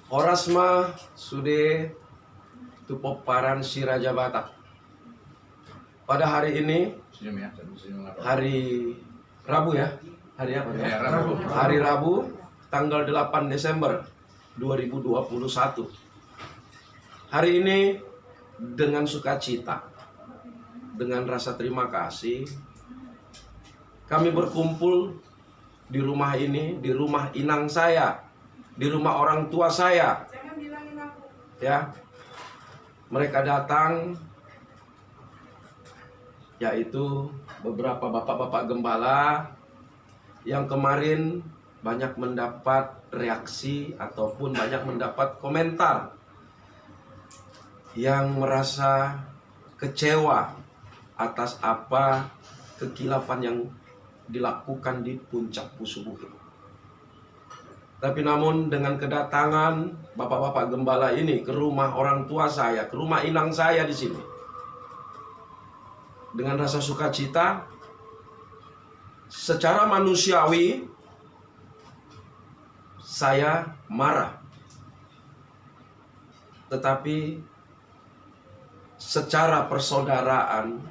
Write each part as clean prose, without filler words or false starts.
Orasma sude tupoparan si Raja Batak. Pada hari ini, hari Rabu ya? Hari apa ya? Rabu. Hari Rabu, tanggal 8 Desember 2021. Hari ini dengan sukacita, dengan rasa terima kasih, kami berkumpul di rumah ini, di rumah inang saya, di rumah orang tua saya. Ya, mereka datang, yaitu beberapa bapak-bapak gembala yang kemarin banyak mendapat reaksi ataupun banyak mendapat komentar yang merasa kecewa atas apa kekilafan yang dilakukan di Puncak Pusubuhi. Tapi namun dengan kedatangan bapak-bapak gembala ini ke rumah orang tua saya, ke rumah inang saya di sini, dengan rasa sukacita, secara manusiawi saya marah. Tetapi secara persaudaraan,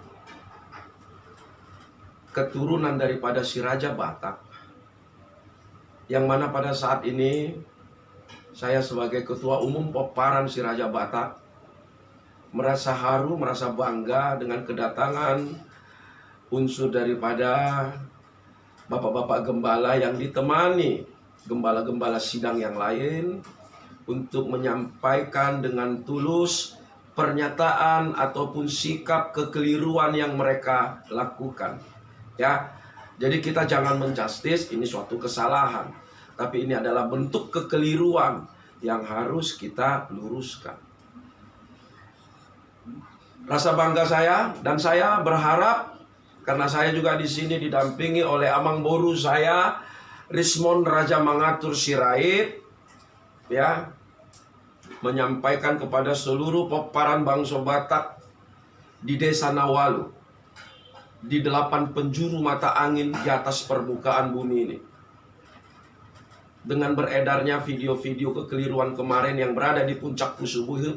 keturunan daripada si Raja Batak, yang mana pada saat ini saya sebagai ketua umum Poparan si Raja Batak merasa haru, merasa bangga dengan kedatangan unsur daripada bapak-bapak gembala yang ditemani gembala-gembala sidang yang lain untuk menyampaikan dengan tulus pernyataan ataupun sikap kekeliruan yang mereka lakukan. Ya, jadi kita jangan menjustis ini suatu kesalahan, tapi ini adalah bentuk kekeliruan yang harus kita luruskan. Rasa bangga saya, dan saya berharap karena saya juga di sini didampingi oleh amang boru saya, Rismon Raja Mangatur Sirait, ya, menyampaikan kepada seluruh Poparan bangsa Batak di Desa Nawalu, di 8 penjuru mata angin di atas permukaan bumi ini. Dengan beredarnya video-video kekeliruan kemarin yang berada di Puncak Pusubuhi,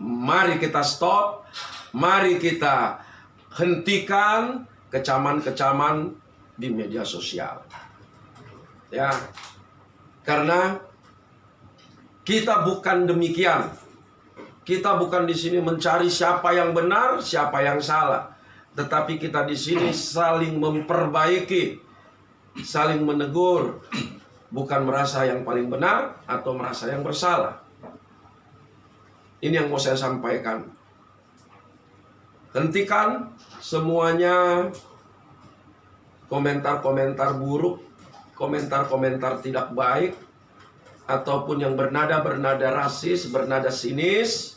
mari kita stop, mari kita hentikan kecaman-kecaman di media sosial. Ya, karena kita bukan demikian. Kita bukan di sini mencari siapa yang benar, siapa yang salah. Tetapi kita di sini saling memperbaiki, saling menegur, bukan merasa yang paling benar atau merasa yang bersalah. Ini yang mau saya sampaikan. Hentikan semuanya komentar-komentar buruk, komentar-komentar tidak baik, ataupun yang bernada rasis, bernada sinis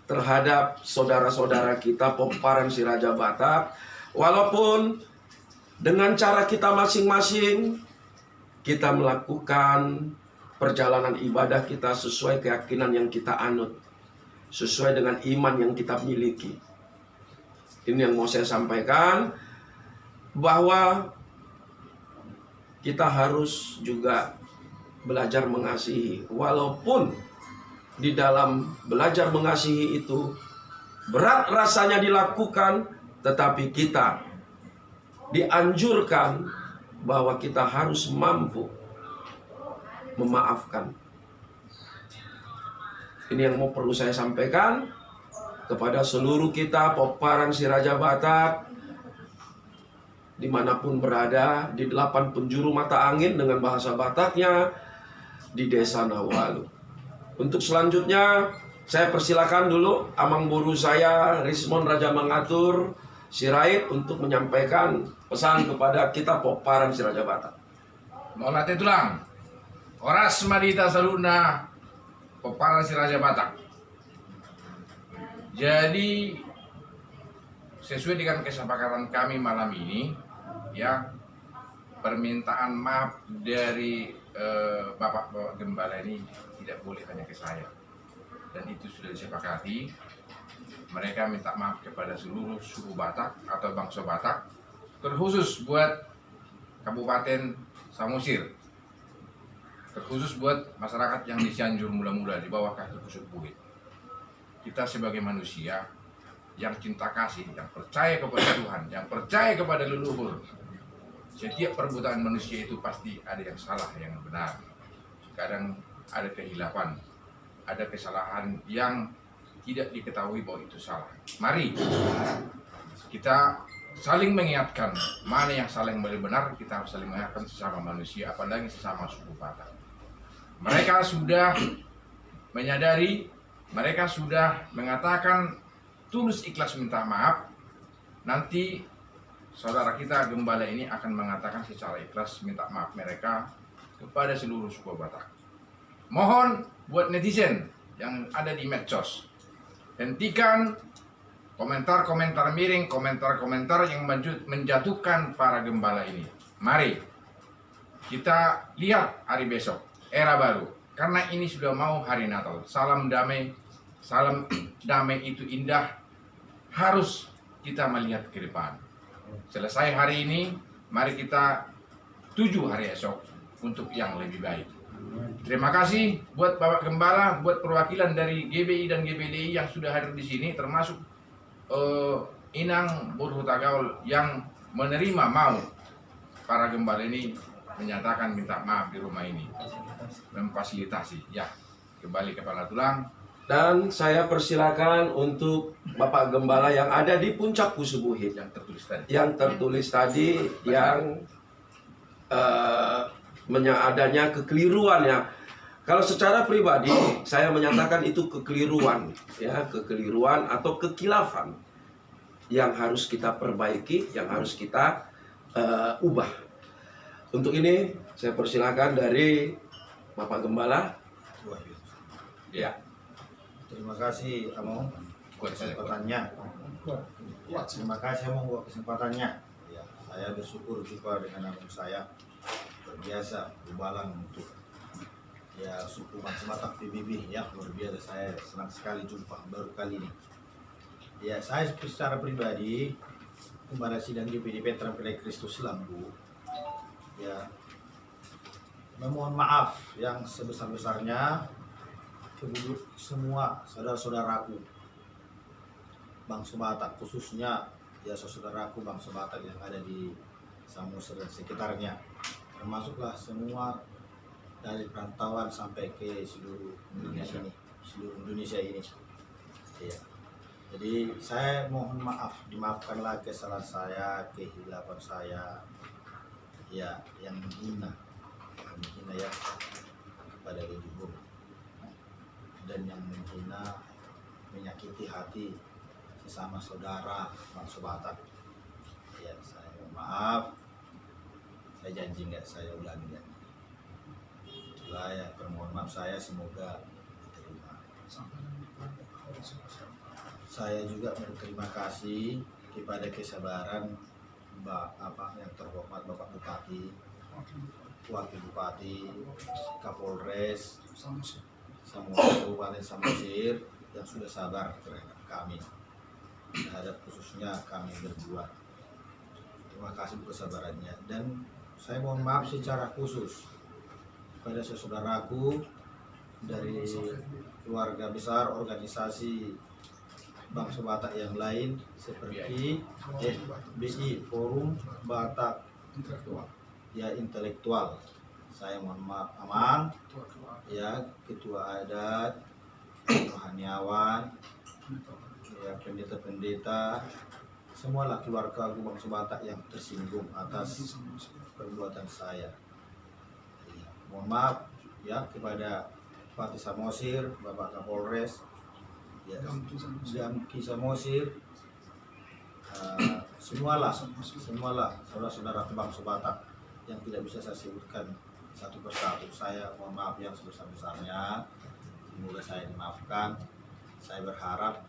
terhadap saudara-saudara kita Poparan si Raja Batak. Walaupun dengan cara kita masing-masing, kita melakukan perjalanan ibadah kita sesuai keyakinan yang kita anut, sesuai dengan iman yang kita miliki. Ini yang mau saya sampaikan, bahwa kita harus juga belajar mengasihi. Walaupun di dalam belajar mengasihi itu berat rasanya dilakukan, tetapi kita dianjurkan bahwa kita harus mampu memaafkan. Ini yang mau perlu saya sampaikan kepada seluruh kita Poparan si Raja Batak, dimanapun berada, di 8 penjuru mata angin dengan bahasa Bataknya, di Desa Nawalu. Untuk selanjutnya, saya persilakan dulu amang boru saya, Rismon Raja Mangatur Sirait, untuk menyampaikan pesan kepada kita Poparan si Raja Batak. Mau latih tulang. Oras madita saluna Poparan si Raja Batak. Jadi sesuai dengan kesepakatan kami malam ini, ya, permintaan maaf dari bapak gembala ini tidak boleh hanya ke saya, dan itu sudah disepakati. Mereka minta maaf kepada seluruh suku Batak atau bangsa Batak, terkhusus buat Kabupaten Samosir. terkhusus buat masyarakat yang di Cianjur Mula-Mula di bawah kaki Pusuk Buhit. Kita sebagai manusia yang cinta kasih, yang percaya kepada Tuhan, yang percaya kepada leluhur, setiap perbuatan manusia itu pasti ada yang salah, yang benar. Kadang ada kehilapan, ada kesalahan yang tidak diketahui bahwa itu salah. Mari kita saling mengingatkan mana yang saling benar, kita harus saling mengingatkan sesama manusia, apalagi sesama suku Batak. Mereka sudah menyadari, mereka sudah mengatakan tulus ikhlas minta maaf. Nanti saudara kita Gembala ini akan mengatakan secara ikhlas minta maaf mereka kepada seluruh suku Batak. Mohon buat netizen yang ada di medsos, hentikan komentar-komentar miring, komentar-komentar yang menjatuhkan para gembala ini. Mari kita lihat hari besok, era baru. Karena ini sudah mau hari Natal. Salam damai itu indah. Harus kita melihat ke depan. Selesai hari ini, mari kita tuju hari esok untuk yang lebih baik. Terima kasih buat Bapak Gembala, buat perwakilan dari GBI dan GBDI yang sudah hadir di sini, termasuk Inang Burhutagaul yang menerima mau para gembala ini menyatakan minta maaf di rumah ini, memfasilitasi. Ya, kembali kepala tulang. Dan saya persilakan untuk Bapak Gembala yang ada di puncak Pusuk Buhit Yang tertulis tadi. yang tertulis tadi, yang adanya kekeliruan ya. Kalau secara pribadi saya menyatakan itu kekeliruan ya, kekeliruan atau kekilafan yang harus kita perbaiki, yang harus kita ubah. Untuk ini saya persilakan dari Bapak Gembala. Ya, Terima kasih Among kuat saja. kesempatannya. Terima kasih Among buat kesempatannya. Ya, saya bersyukur juga dengan Among saya berbiasa berbalan untuk ya suku Bangsa Batak PBB ya, luar biasa. Saya senang sekali jumpa baru kali ini. Ya, saya secara pribadi kepada sidang GPD Petra Pelai Kristus Lambu ya memohon maaf yang sebesar-besarnya kepada semua saudara-saudaraku Bangsa Batak, khususnya ya saudaraku Bangsa Batak yang ada di Samosir dan sekitarnya, termasuklah semua dari perantauan sampai ke seluruh Indonesia ini. Ya. Jadi saya mohon maaf, dimaafkanlah kesalahan saya, kehilapan saya, ya yang menghina ya kepada leluhur dan yang menghina, menyakiti hati sesama saudara Bangsa Batak. Ya, saya mohon maaf, saya janji nggak saya ulangi lagi. Itulah ya permohonan maaf saya, semoga diterima. Saya juga berterima kasih kepada kesabaran yang terhormat Bapak Bupati, Wakil Bupati, Kapolres, Kabupaten Samosir yang sudah sabar terhadap kami, terhadap khususnya kami berdua. Terima kasih kesabarannya, dan saya mohon maaf secara khusus pada saudaraku dari keluarga besar organisasi Bangsa Batak yang lain seperti FBI, Forum Batak ya Intelektual. Saya mohon maaf Amang ya, Ketua Adat, Rohaniawan ya, pendeta-pendeta, semualah keluarga Bangsa Batak yang tersinggung atas perbuatan saya. Ya, mohon maaf ya kepada Bupati Samosir, Bapak Kapolres, ya, Damki Samosir, semualah saudara-saudara Bangsa Batak yang tidak bisa saya sebutkan satu persatu. Saya mohon maaf yang sebesar-besarnya. Semoga saya dimaafkan. Saya berharap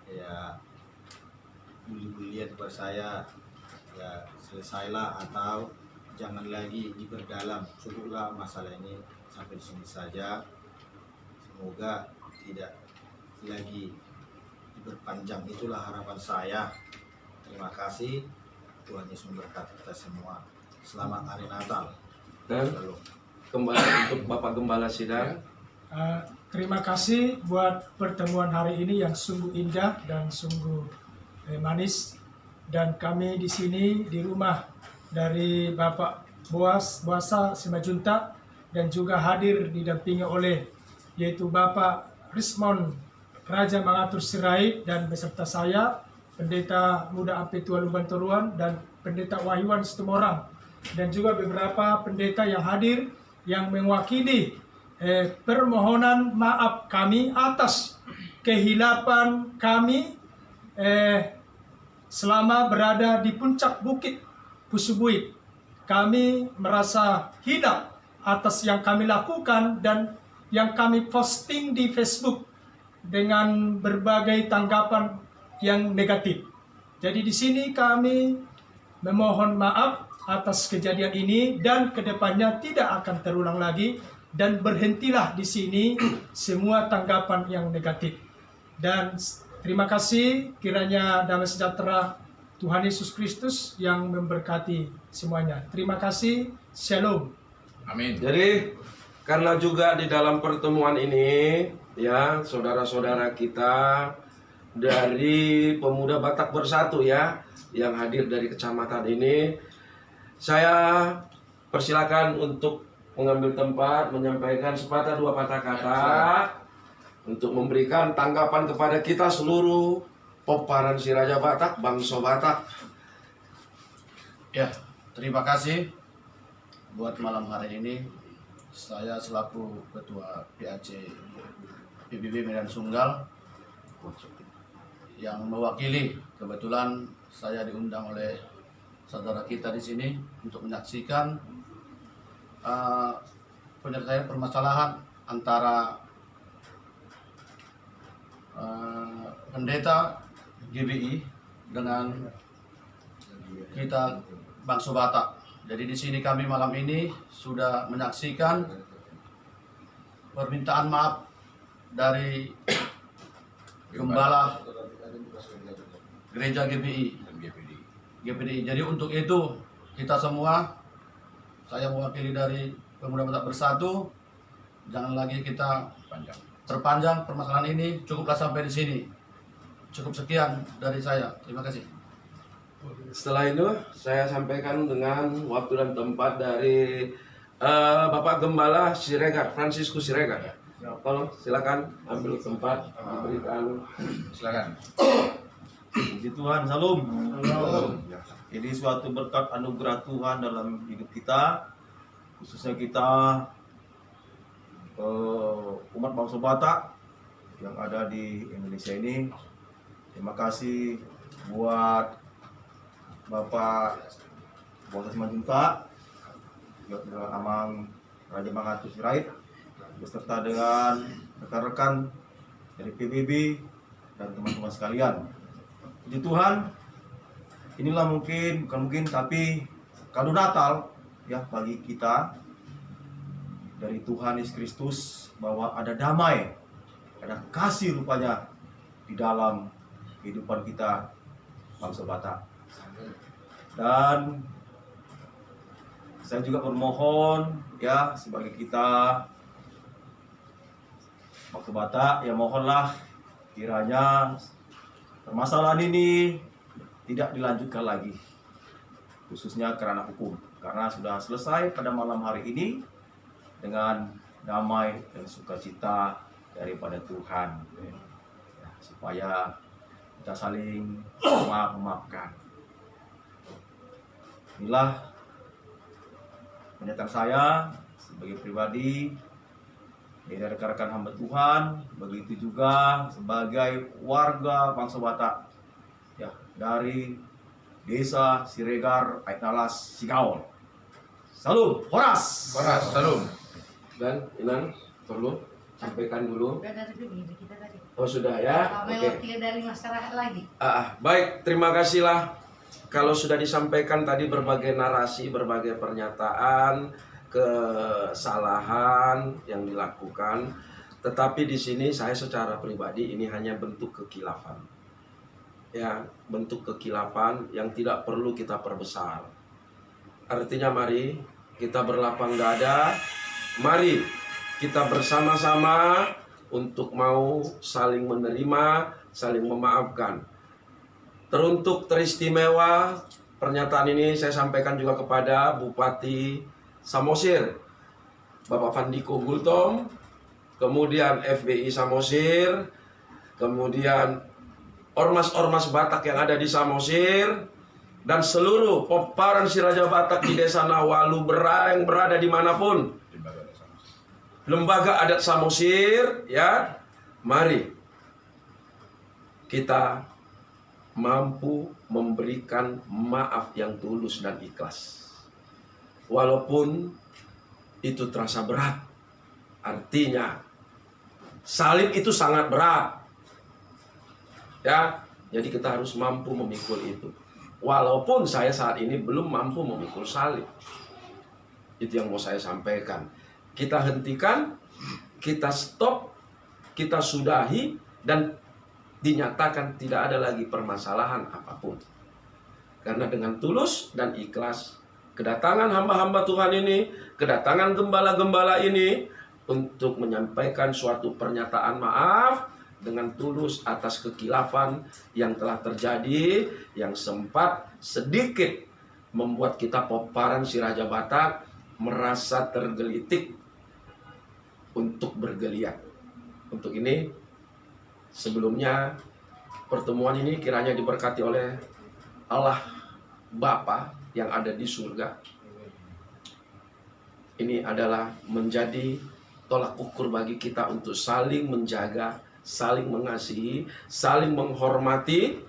ya bully-bullyan kepada saya ya selesailah, atau jangan lagi diperdalam. Cukuplah masalah ini sampai di sini saja. Semoga tidak lagi diperpanjang. Itulah harapan saya. Terima kasih. Tuhan Yesus memberkati kita semua. Selamat hari Natal. Dan Shalom. kembali untuk Bapak Gembala Sidang. Terima kasih buat pertemuan hari ini yang sungguh indah dan sungguh manis. Dan kami di sini di rumah dari Bapak Boasa Simajuntak dan juga hadir didampingi oleh yaitu Bapak Rismon Raja Mangatur Sirait dan beserta saya Pendeta Muda Apetua Lubantoruan dan Pendeta Wahyuan Situmorang dan juga beberapa pendeta yang hadir yang mewakili permohonan maaf kami atas kehilapan kami selama berada di puncak bukit Pusubuit. Kami merasa hilaf atas yang kami lakukan dan yang kami posting di Facebook dengan berbagai tanggapan yang negatif. Jadi di sini kami memohon maaf atas kejadian ini dan kedepannya tidak akan terulang lagi dan berhentilah di sini semua tanggapan yang negatif. Dan terima kasih, kiranya damai sejahtera Tuhan Yesus Kristus yang memberkati semuanya. Terima kasih, Shalom. Amin. Jadi karena juga di dalam pertemuan ini ya saudara-saudara kita dari Pemuda Batak Bersatu ya yang hadir dari kecamatan ini, saya persilakan untuk mengambil tempat menyampaikan sepatah dua patah kata untuk memberikan tanggapan kepada kita seluruh Peparan Siraja Batak, bangsa Batak. Ya, terima kasih buat malam hari ini. Saya selaku Ketua PAC PBB Medan Sunggal yang mewakili, kebetulan saya diundang oleh saudara kita di sini untuk menyaksikan penyelesaian permasalahan antara pendeta GBI dengan kita bangsa Batak. Jadi di sini kami malam ini sudah menyaksikan permintaan maaf dari Gembala Gereja GBI. Jadi untuk itu kita semua, saya mewakili dari Pemuda Batak Bersatu, jangan lagi kita terpanjang permasalahan ini, cukuplah sampai di sini. Cukup sekian dari saya. Terima kasih. Setelah itu saya sampaikan dengan waktu dan tempat dari Bapak Gembala Siregar, Fransiskus Siregar. Tolong silakan ambil tempat, diberikan. Silakan. Puji Tuhan, salam. Ini suatu berkat anugerah Tuhan dalam hidup kita, khususnya kita umat bangsa Batak yang ada di Indonesia ini. Terima kasih buat Bapak Boasa Simajuntak, juga Amang Raja Mangatur Sirait, beserta dengan rekan-rekan dari PBB dan teman-teman sekalian. Puji Tuhan, inilah bukan mungkin tapi kado Natal ya bagi kita dari Tuhan Yesus Kristus, bahwa ada damai, ada kasih rupanya di dalam kehidupan kita bangsa Batak. Dan saya juga bermohon ya sebagai kita bangsa Batak, ya mohonlah kiranya permasalahan ini tidak dilanjutkan lagi, khususnya karena hukum, karena sudah selesai pada malam hari ini dengan damai dan sukacita daripada Tuhan, ya, supaya kita saling memaafkan. Inilah pernyataan saya sebagai pribadi, dari rekan-rekan hamba Tuhan, begitu juga sebagai warga bangsa Batak ya dari Desa Siregar, Aitnalas, Sigaol. Salam, Horas. Horas, salam. Dan Inan perlu sampaikan dulu. Udah dari begini kita tadi. Oh sudah ya. Oke. Mewakili dari masyarakat lagi. Baik, terima kasihlah. Kalau sudah disampaikan tadi berbagai narasi, berbagai pernyataan, kesalahan yang dilakukan, tetapi di sini saya secara pribadi ini hanya bentuk kekilafan. Ya, bentuk kekilafan yang tidak perlu kita perbesar. Artinya mari kita berlapang dada Mari kita bersama-sama untuk mau saling menerima, saling memaafkan. Teruntuk teristimewa, pernyataan ini saya sampaikan juga kepada Bupati Samosir, Bapak Fandiko Gultom, kemudian FBI Samosir, kemudian ormas-ormas Batak yang ada di Samosir, dan seluruh Poparan Siraja Batak di Desa Nawalu yang berada dimanapun, lembaga adat Samosir, ya, mari kita mampu memberikan maaf yang tulus dan ikhlas. Walaupun itu terasa berat. Artinya salib itu sangat berat. Ya, jadi kita harus mampu memikul itu. Walaupun saya saat ini belum mampu memikul salib. Itu yang mau saya sampaikan. Kita hentikan, kita stop, kita sudahi, dan dinyatakan tidak ada lagi permasalahan apapun. Karena dengan tulus dan ikhlas, kedatangan hamba-hamba Tuhan ini, kedatangan gembala-gembala ini untuk menyampaikan suatu pernyataan maaf dengan tulus atas kekilafan yang telah terjadi, yang sempat sedikit membuat kita Poparan Siraja Batak merasa tergelitik untuk bergeliat. Untuk ini, sebelumnya pertemuan ini kiranya diberkati oleh Allah Bapa yang ada di surga. Ini adalah menjadi tolak ukur bagi kita untuk saling menjaga, saling mengasihi, saling menghormati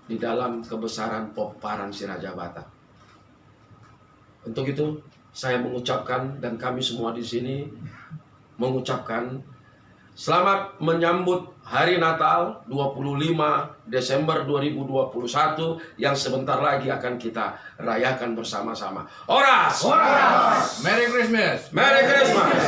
di dalam kebesaran Poparan Siraja Batak. Untuk itu saya mengucapkan, dan kami semua di sini mengucapkan selamat menyambut Hari Natal 25 Desember 2021 yang sebentar lagi akan kita rayakan bersama-sama. Horas! Merry Christmas! Merry Christmas!